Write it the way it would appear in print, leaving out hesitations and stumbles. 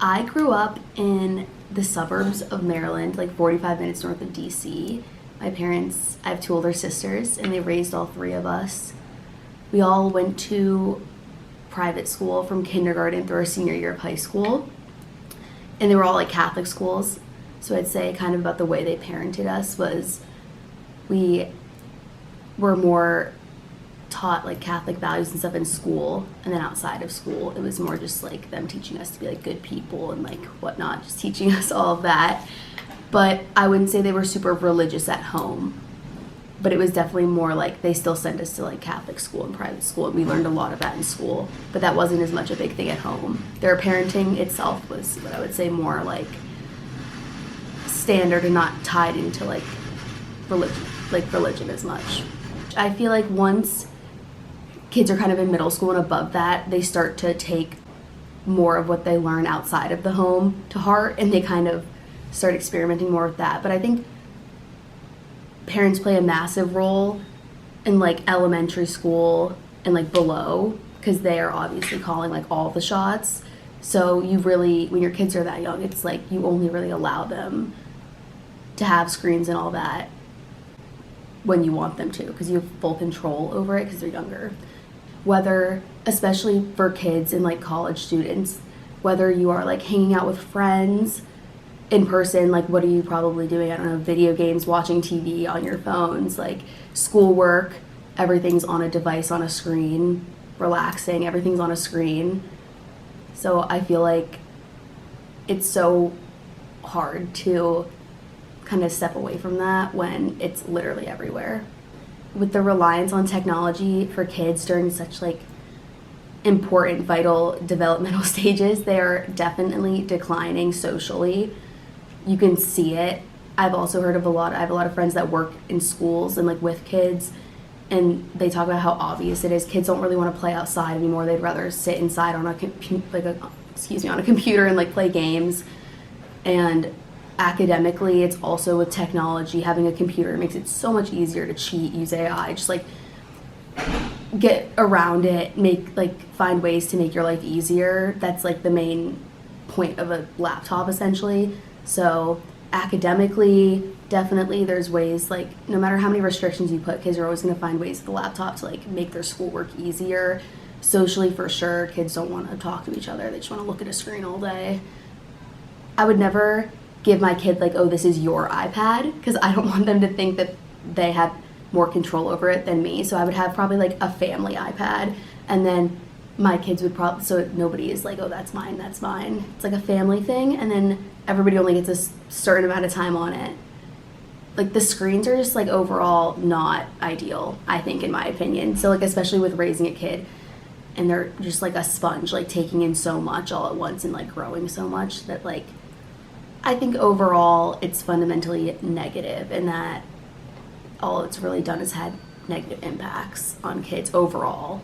I grew up in the suburbs of Maryland, like 45 minutes north of DC. My parents, I have two older sisters, and they raised all three of us. We all went to private school from kindergarten through our senior year of high school. And they were all like Catholic schools. So I'd say kind of about the way they parented us was we were more taught like Catholic values and stuff in school, and then outside of school it was more just like them teaching us to be like good people and like whatnot, just teaching us all of that. But I wouldn't say they were super religious at home, but it was definitely more like they still sent us to like Catholic school and private school, and we learned a lot of that in school, but that wasn't as much a big thing at home. Their parenting itself was what I would say more like standard and not tied into like religion as much. I feel like once kids are kind of in middle school and above that, they start to take more of what they learn outside of the home to heart, and they kind of start experimenting more with that. But I think parents play a massive role in like elementary school and like below, because they are obviously calling like all the shots. So you really, when your kids are that young, it's like you only really allow them to have screens and all that when you want them to, because you have full control over it because they're younger. Whether, especially for kids and like college students, whether you are like hanging out with friends in person, like what are you probably doing? I don't know, video games, watching TV on your phones, like schoolwork, everything's on a device, on a screen, relaxing, everything's on a screen. So I feel like it's so hard to kind of step away from that when it's literally everywhere. With the reliance on technology for kids during such like important, vital developmental stages, they are definitely declining socially. You can see it. I've also heard of I have a lot of friends that work in schools and like with kids, and they talk about how obvious it is. Kids don't really want to play outside anymore. They'd rather sit inside on a computer and like play games. And academically, it's also with technology, having a computer makes it so much easier to cheat, use AI, just like get around it, find ways to make your life easier. That's like the main point of a laptop essentially. So academically, definitely there's ways, like no matter how many restrictions you put, kids are always going to find ways with the laptop to like make their schoolwork easier. Socially, for sure, kids don't want to talk to each other. They just want to look at a screen all day. I would never give my kid like, oh, this is your iPad, because I don't want them to think that they have more control over it than me. So I would have probably like a family iPad, and then my kids would probably, so nobody is like, oh, that's mine, that's mine. It's like a family thing, and then everybody only gets a certain amount of time on it. Like the screens are just like overall not ideal, I think, in my opinion. So like especially with raising a kid, and they're just like a sponge, like taking in so much all at once and like growing so much that like I think overall it's fundamentally negative, and that all it's really done is had negative impacts on kids overall.